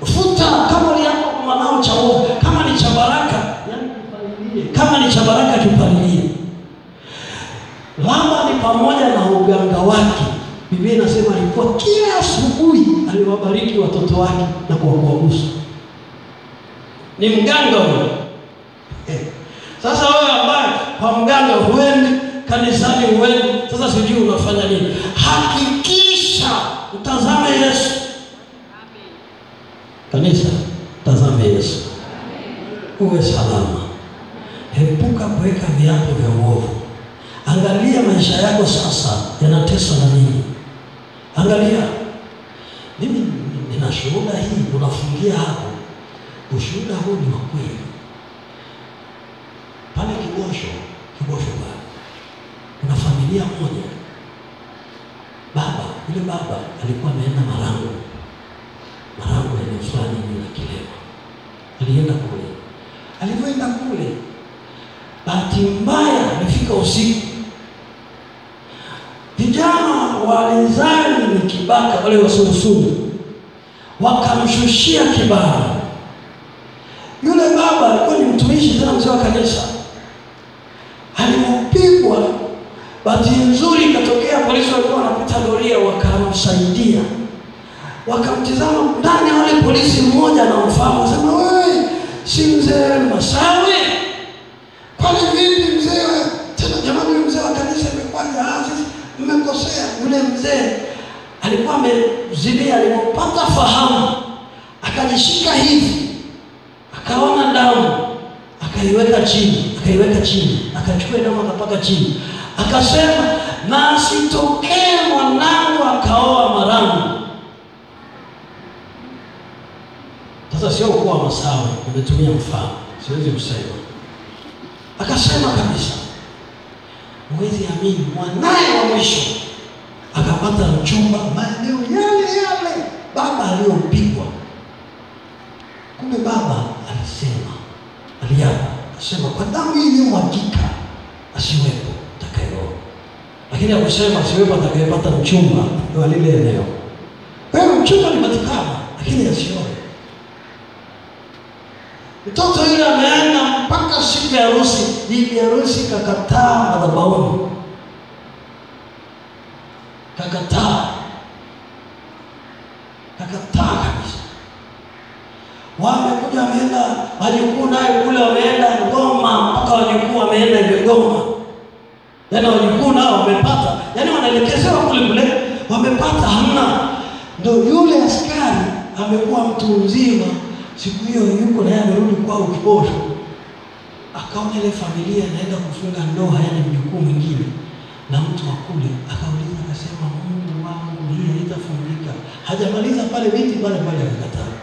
Futa kama uliapa kwa mwanao cha uovu, kama ni cha baraka, yani kipalilie. Kama ni cha baraka kipalilie. Labani pamoja na uganga wake, Biblia inasema alikuwa kila asubuhi aliwabariki watoto wake na kuwabusu. Ni mganga huyo. Sasa wewe ambaye kwa mganga huendi, kanisani huendi, sasa sijui unafanya nini? Hakikisha utazame Yesu. Kanisa, tazame Yesu. Uwe salama. epuka kuweka viapo vya uovu. Angalia maisha yako sasa yanateswa na nini? Angalia. Mimi nina shuhuda hii, unafungia hapo. Ushuhuda huu ni wa kweli. Pale Kibosho pale. Kuna familia moja. Yule baba alikuwa ameenda Marangu eneo fulani la Kilema. Alienda kule. Alipoenda kule, bahati mbaya alifika usiku. Vijana walizani ni kibaka wale wasurusumu, wakamshushia kibara. Yule baba alikuwa ni mtumishi tena mzee wa kanisa. Alipigwa, bahati nzuri ikatokea polisi walikuwa wanapita doria, wakamsaidia. Wakamtizama ndani, wale polisi mmoja anamfahamu, akasema, "Wewe si mzee Masawe? Kwani vipi mzee? Tena jamani, mzee wa kanisa amekwaja, sisi mmekosea." Yule mzee alikuwa amezimia, alipopata fahamu akajishika hivi, akaona damu, akaiweka chini, akachukua damu akapaka chini, akasema, "Na asitokee mwanangu akaoa Marangu." Sasa sio kwa Masawe, nimetumia mfano, siwezi kusema. Akasema kabisa, mwezi amini, mwanae wa mwisho akapata mchumba maeneo yale baba aliyopigwa. Kumbe baba akasema, "Kwa damu hii iliyomwagika asiwepo atakayeoa." Lakini hakusema asiwepo atakayepata mchumba wa lile eneo. Kwa hiyo mchumba alipatikana, lakini asioe. Mtoto yule ameenda mpaka siku ya harusi, bibi harusi kakataa madhabahuni. Kakataa kabisa. Wamekuja, wameenda wajukuu naye kule, wameenda Ngoma, mpaka wajukuu wameenda Ngoma. Yaani wajukuu nao wamepata, yaani wanaelekezewa kule wamepata, hamna. Ndio yule askari amekuwa mtu mzima. Siku hiyo yuko naye amerudi kwao Kibosho. Akaona ile familia inaenda kufunga ndoa, yaani mjukuu mwingine na mtu wa kule. Akauliza, akasema, "Mungu wangu, hii haitafungika." Hajamaliza pale viti pale akakataa.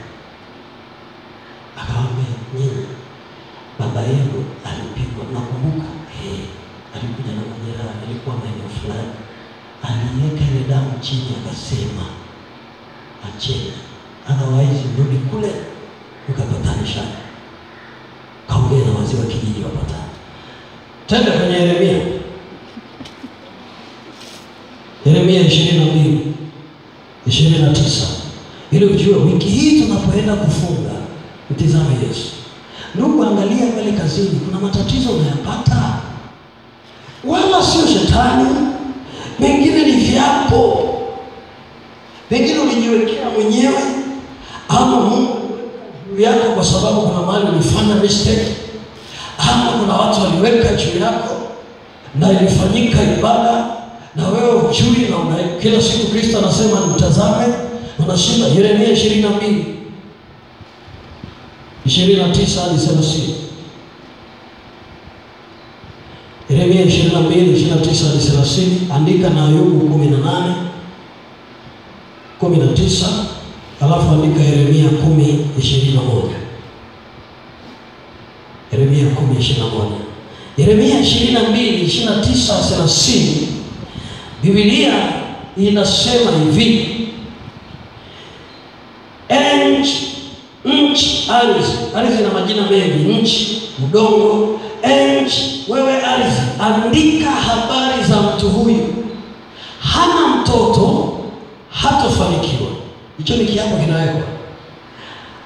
Akawaambia, "Nyinyi, baba yenu alipigwa, nakumbuka. Alikuja na majeraha, alikuwa maeneo fulani. Aliweka ile damu chini, akasema, acheni. Otherwise rudi kule ukapatanisha." Kaongea na wazee wa kijiji wapatana. Tenda kwenye Yeremia 22:29. Ili ujue wiki hii tunapoenda kufunga, mtizame Yesu. Ndugu, angalia pale kazini kuna matatizo unayapata. Wala sio shetani. Mengine ni viapo. Pengine ulijiwekea mwenyewe ama Mungu yako kwa sababu kuna mahali ulifanya mistake, ama kuna watu waliweka juu yako na ilifanyika ibada na wewe ujui, na kila siku Kristo anasema mtazame, unashinda. Yeremia 22:29-30. Yeremia 22:29-30. Andika na Ayubu 18:19, alafu andika Yeremia 10:21. Yeremia 10:21. Yeremia 22:29-30. Biblia inasema hivi: nchi, ardhi na majina mengi, nchi, udongo, nchi, wewe ardhi, andika habari za mtu huyu. Hana mtoto, hatofanikiwa. Hicho ni kiapo kinawekwa.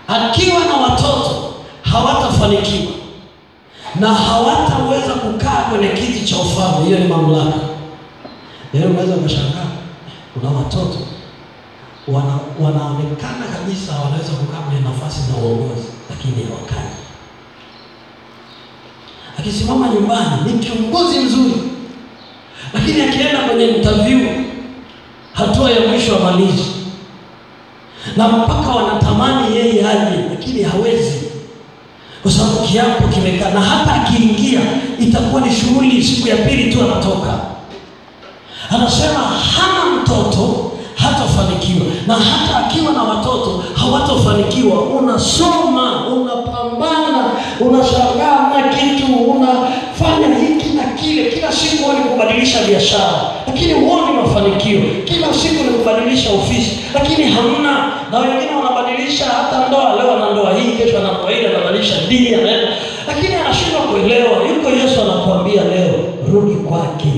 Akiwa na watoto, hawatafanikiwa na hawataweza kukaa kwenye kiti cha ufalme. Hiyo ni mamlaka. Leo unaweza kushangaa kuna watoto wanaonekana kabisa wanaweza kukaa kwenye nafasi za uongozi, lakini hawakai. Akisimama nyumbani ni kiongozi mzuri, lakini akienda kwenye interview hatua ya mwisho amalizi, na mpaka wanatamani yeye aje, lakini hawezi. Kwa sababu kiapo kimekaa, na hata akiingia itakuwa ni shughuli siku ya pili tu anatoka. Anasema hana mtoto hatafanikiwa, na hata akiwa na watoto hawatafanikiwa. Unasoma, unapambana, unashangaa na kitu, unafanya hiki na kile, kila siku ni kubadilisha biashara lakini huoni mafanikio, kila siku ni kubadilisha ofisi lakini hamna. Na wengine wanabadilisha hata ndoa, leo ana ndoa hii, kesho ana ndoa ile, anabadilisha dini anaenda, lakini anashindwa kuelewa. Yuko Yesu anakuambia leo, rudi kwake.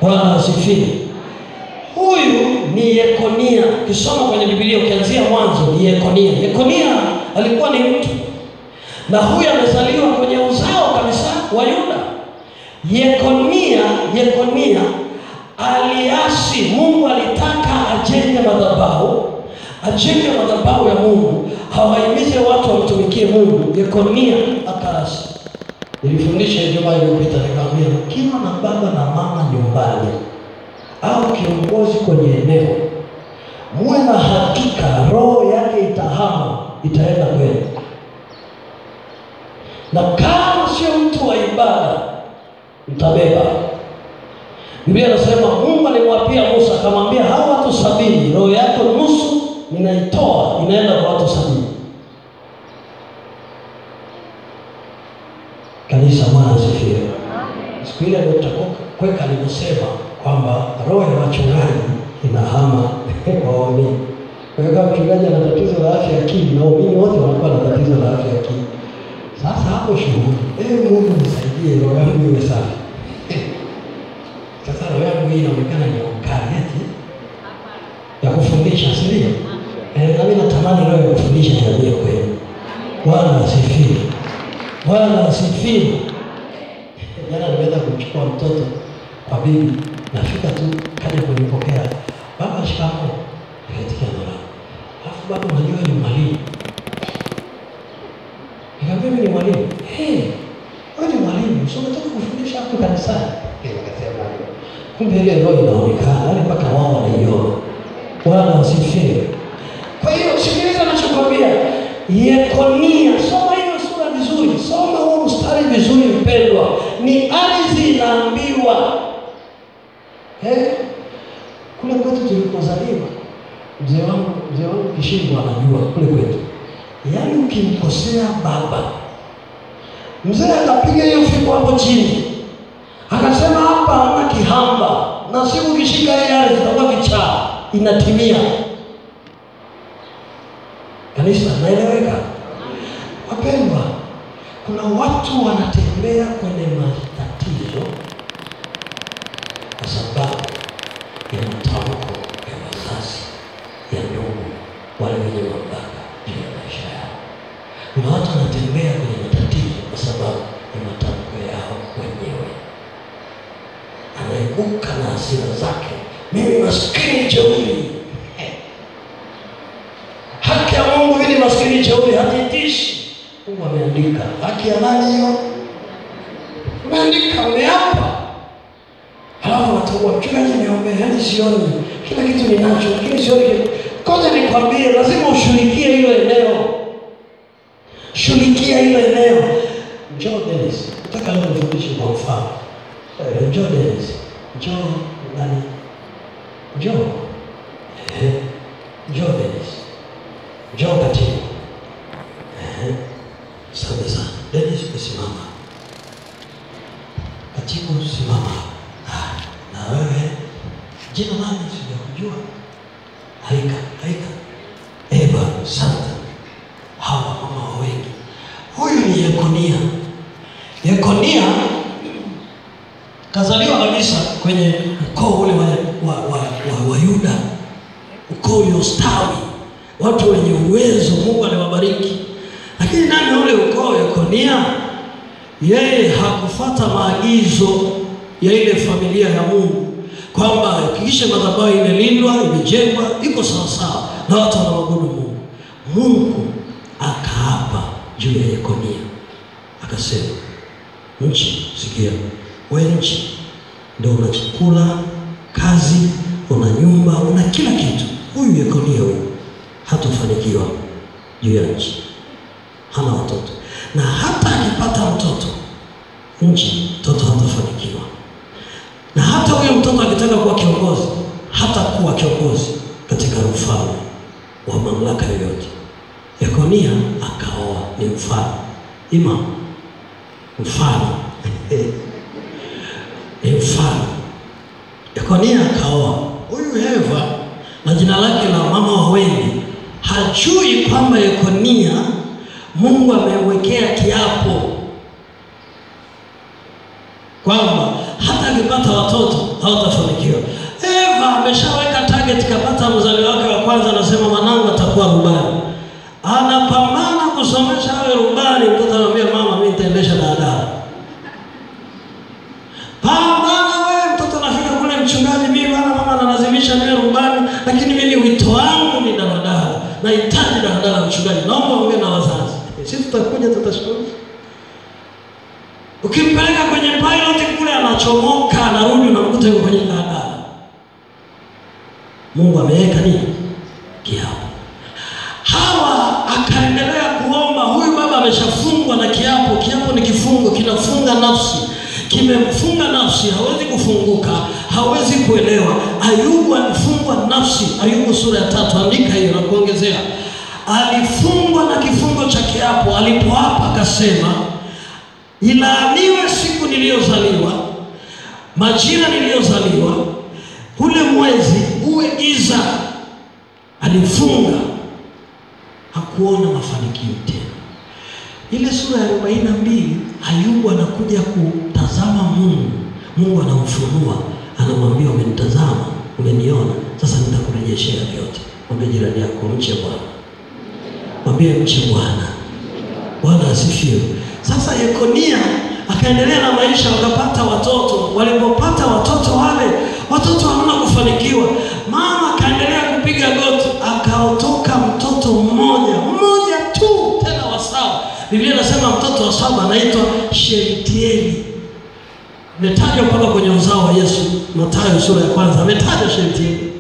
Bwana asifiwe. Huyu ni Yekonia. Ukisoma kwenye Biblia ukianzia mwanzo ni Yekonia. Yekonia alikuwa ni mtu, na huyu amezaliwa kwenye uzao kabisa wa Yuda. Yekonia aliasi. Mungu alitaka ajenge madhabahu ya Mungu, hawahimize watu wamtumikie Mungu. Yekonia akaasi. Nilifundisha Ijumaa iliyopita nikamwambia, ukiwa na baba na mama nyumbani au kiongozi kwenye eneo, muwe na hakika roho yake itahama, itaenda kwenu. Na kama sio mtu wa ibada, mtabeba. Biblia inasema Mungu alimwapia Musa, akamwambia hao watu 70, roho yako nusu ninaitoa, inaenda kwa watu 70. Kanisa, Bwana asifiwe. Siku ile Kweka alivyosema kwamba roho ya wachungaji inahama waumini. Kwa hiyo kama mchungaji ana tatizo la afya ya akili, na waumini wote wanakuwa na tatizo la afya ya akili. Sasa hapo shughuli, Mungu nisaidie roho yangu iwe safi. Sasa roho yangu hii inaonekana ni mkariati ya kufundisha, si ndio? Na mimi natamani roho ya kufundisha niambie kweli. Bwana asifiwe. Bwana asifiwe. Jana nimeenda kumchukua mtoto kwa bibi, nafika tu kaja kunipokea, baba shikamoo, nikatikia ndoa. Alafu baba, unajua ni mwalimu. Nikamwambia mimi ni mwalimu. Wewe ni mwalimu, sio unataka kufundisha hapo kanisani? Akasema kumbe ile roho inaonekana, hadi mpaka wao wanaiona. Bwana asifiwe. Kwa hiyo sikiliza ninachokwambia. Yekonia, soma hiyo sura vizuri, soma huo mstari vizuri mpendwa. Ni ardhi inaambiwa. Kule kwetu tulikozaliwa, mzee wangu Kishingo anajua kule kwetu. Yaani ukimkosea baba, mzee akapiga hiyo fimbo hapo chini, akasema hapa hamna kihamba, na siku ukishika ile ardhi itakuwa kichaa, inatimia. Kanisa, naeleweka? Wapendwa, kuna watu wanatembea kwenye matatizo kwa sababu ya matamko ya wazazi, ya ndugu, wale wenye mamlaka juu ya maisha yao. Kuna watu wanatembea kwenye matatizo kwa sababu ya matamko yao wenyewe. Anaibuka na hasira zake, mimi maskini jeuri. Haki ya Mungu hili maskini jeuri hatitishi. Mungu ameandika. Haki ya nani hiyo? Ameandika, umeapa. Halafu watakuwa mchungaji niombe, yani sioni kila kitu ninacho, lakini sioni. Kwanza nikwambie, lazima ushughulikie hilo eneo. Shughulikia hilo eneo. Njoo Dennis, nataka leo nifundishe kwa mfano. Njoo Dennis. Njoo nani? Njoo. Njoo Dennis. Njoo katibu. Asante sana. Dennis, usimama. Katibu, simama. Na wewe jina nani sijakujua? Haika. Eva, asante. Hawa mama wengi. Huyu ni Yekonia. Yekonia kazaliwa kabisa kwenye ukoo ule wa Yuda. Ukoo uliostawi, watu wenye uwezo, Mungu aliwabariki. Lakini nani ule ukoo Yekonia? Yeye hakufuata maagizo ya ile familia ya Mungu, kwamba hakikisha madhabahu imelindwa, imejengwa, iko sawa sawa na watu wanaabudu Mungu. Mungu akaapa juu ya Yekonia, akasema, nchi, sikia, wewe nchi ndio una chakula, kazi, una nyumba, una kila kitu. Huyu Yekonia huyu hatafanikiwa juu ya nchi, hana watoto, na hata akipata mtoto nje, mtoto hatafanikiwa. Na hata huyo mtoto akitaka kuwa kiongozi, hata kuwa kiongozi katika ufalme wa mamlaka yoyote. Yekonia akaoa, ni mfano. Mfano. Ni mfano. Yekonia akaoa. Huyu Eva, na jina lake la mama wa wengi, hajui kwamba Yekonia Mungu amewekea kiapo kwamba hata akipata watoto hawatafanikiwa. Eva ameshaweka target, kapata mzaliwa wake wa kwanza, anasema mwanangu atakuwa rubani. Anapambana kusomesha awe rubani, mtoto anamwambia mama, mimi nitaendesha daladala. Pambana wewe, mtoto anafika kule, mchungaji, mimi bwana mama analazimisha niwe rubani, lakini mimi wito wangu ni daladala. Nahitaji daladala mchungaji, naomba ongea na wazazi. Sisi tutakuja tutashukuru. Ukimpeleka kwenye pilot kule anachomoka, anarudi unamkuta yuko kwenye daladala. Mungu ameweka nini? Kiapo. Hawa akaendelea kuomba. Huyu baba ameshafungwa na kiapo. Kiapo ni kifungo, kinafunga nafsi. Kimemfunga nafsi, hawezi kufunguka, hawezi kuelewa. Ayubu alifungwa nafsi. Ayubu sura ya 3, andika hiyo na kuongezea. Alifungwa na kifungo cha kiapo. Alipoapa akasema, ilaaniwe siku niliyozaliwa, majira niliyozaliwa, ule mwezi uwe giza. Alifunga, hakuona mafanikio tena. Ile sura ya 42, Ayubu anakuja kutazama Mungu. Mungu anamfunua, anamwambia umenitazama, umeniona, sasa nitakurejeshea vyote. Mwambie jirani yako, mche Bwana. Mwambie mche Bwana. Bwana asifiwe. Sasa Yekonia akaendelea na maisha, wakapata watoto. Walipopata watoto wale, watoto hawana kufanikiwa. Mama akaendelea kupiga goti, akaotoka mtoto mmoja tu, tena wa saba. Biblia inasema mtoto wa saba anaitwa Shealtieli. Ametajwa mpaka kwenye uzao wa Yesu. Mathayo sura ya 1 ametajwa Shealtieli.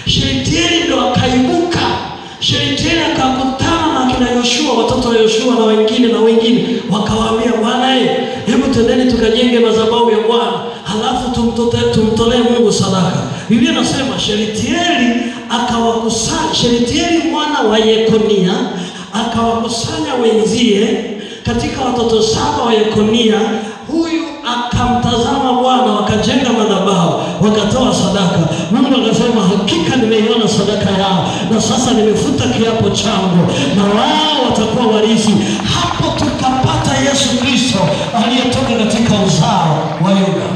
Shealtieli ndio akaibuka. Shealtieli akakutana na kina Yoshua, watoto wa Yoshua na wengine, wakawaambia, Bwana hebu twendeni tukajenge madhabahu ya Bwana, halafu tumtolee Mungu sadaka. Biblia inasema Shealtieli akawakusanya, Shealtieli mwana wa Yekonia akawakusanya wenzie katika watoto 7 wa Yekonia. Huyu akamtazama Bwana, wakajenga madhabahu, wakatoa sadaka. Mungu akasema, hakika nimeiona sadaka yao, na sasa nimefuta kiapo changu, na wao watakuwa warithi. Hapo tukapata Yesu Kristo aliyetoka katika uzao wa Yuda.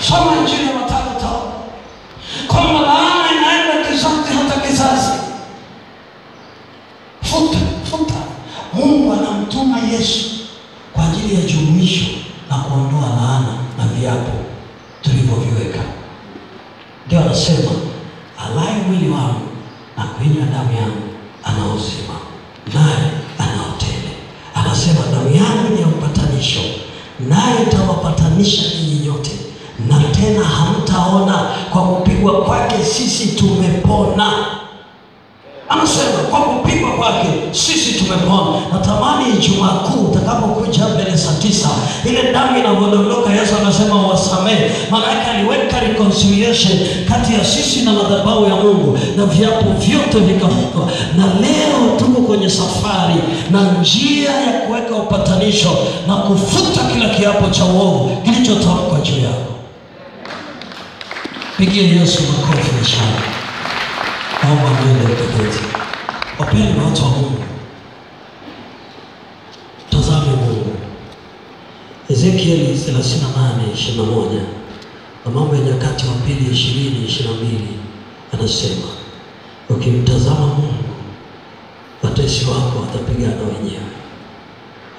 Soma Injili ya Mathayo 5. Kwamba laana inaenda kizazi hata kizazi. Futa. Mungu anamtuma Yesu kwa ajili ya jumuisho na kuondoa laana na viapo tulivyoviweka. Ndio anasema, alaye mwili wangu na kuinywa damu yangu ana uzima, naye ana utele. Anasema damu yangu ni ya upatanisho, naye itawapatanisha ninyi nyote, na tena hamtaona, kwa kupigwa kwake sisi tumepona. Anasema kwa kupigwa kwake sisi tumepona. Natamani Ijumaa Kuu utakapokuja mbele saa 9, ile damu inavodondoka, Yesu anasema wasamehe. Maana yake aliweka reconciliation kati ya sisi na madhabahu ya Mungu, na viapo vyote vikafutwa. Na leo tuko kwenye safari na njia ya kuweka upatanisho na kufuta kila kiapo cha uovu kilichotamkwa juu yako. Pigie Yesu makofi ya shangwe. Naomba mbele tuketi. Wapendwa watu wa Mungu, tazame Mungu. Ezekieli 38:21 na Mambo ya Nyakati wa Pili 20:22 anasema, ukimtazama Mungu, watesi wako watapigana wenyewe.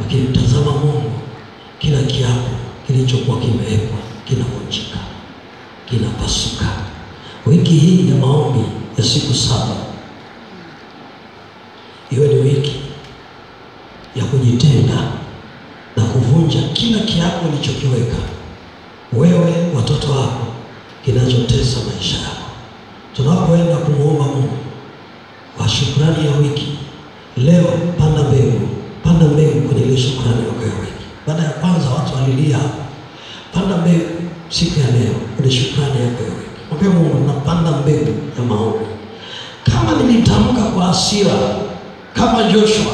Ukimtazama Mungu, kila kiapo kilichokuwa kimewekwa kinavunjika, kinapasuka. Wiki hii ya maombi ya siku 7 iwe ni wiki ya kujitenga na kuvunja kila kiapo ulichokiweka wewe, watoto wako, kinachotesa maisha yako. Tunapoenda kumuomba Mungu kwa shukrani ya wiki, Leo panda mbegu kwenye ile shukrani yako ya wiki. Baada ya kwanza watu walilia, panda mbegu siku ya leo kwenye shukrani yako ya wiki. Mwambie Mungu, napanda mbegu ya maombi. Kama nilitamka kwa hasira kama Joshua,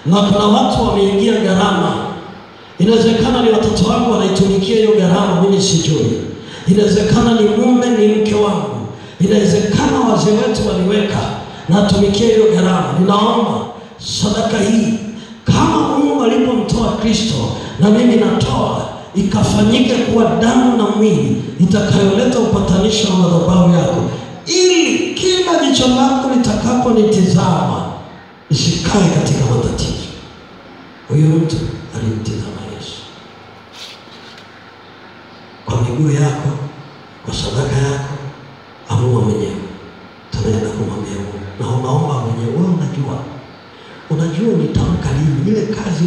na kuna watu wameingia gharama, inawezekana ni watoto wangu wanaitumikia hiyo gharama, mimi sijui. Inawezekana ni mume, ni mke wangu. Inawezekana wazee wetu waliweka na tumikia hiyo gharama. Ninaomba sadaka hii, kama Mungu alipomtoa Kristo, na mimi natoa, ikafanyike kuwa damu na mwili itakayoleta upatanisho na madhabahu yako, ili kila jicho lako litakaponitazama isikae katika matatizo. Huyo mtu alimtazama Yesu. Kwa miguu yako, kwa sadaka yako, amua mwenyewe. Tunaenda kumwambia Mungu, na unaomba mwenyewe. Wewe unajua nitamka nini? Ile kazi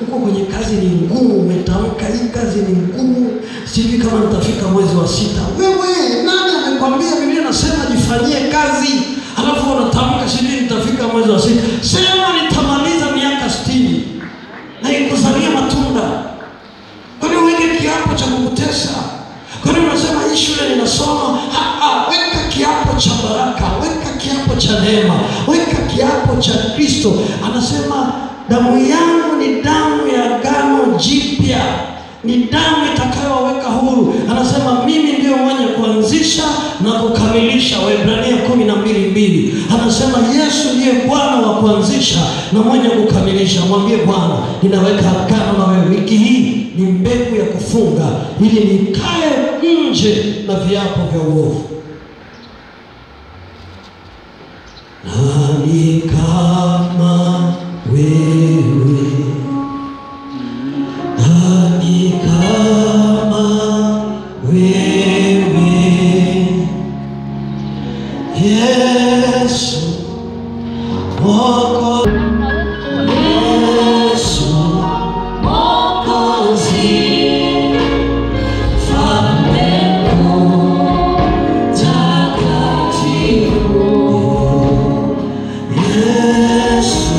uko kwenye kazi ni ngumu, umetamka hii kazi ni ngumu, sijui kama nitafika mwezi wa 6. Wewe nani amekwambia? Biblia inasema jifanyie kazi, alafu unatamka sijui nitafika mwezi wa 6. Sema nitamaliza miaka 60 na ikuzalia matunda. Kwa nini uweke kiapo cha kukutesa? Kwa nini unasema hii shule ninasoma? Weka kiapo cha baraka, weka kiapo cha neema, weka kiapo cha Kristo. Anasema damu yangu ni damu ya agano jipya, ni damu itakayowaweka huru. Anasema mimi ndio mwenye kuanzisha na kukamilisha. Waebrania 12:2. Anasema Yesu ndiye Bwana wa kuanzisha na mwenye kukamilisha. Mwambie Bwana, ninaweka agano na wewe. Wiki hii ni mbegu ya kufunga ili nikae nje na viapo vya uovu. Nani kama wewe? Nani kama wewe? Yesu Mwokozi, Yesu Mwokozi, Mfalme mtakatifu, Yesu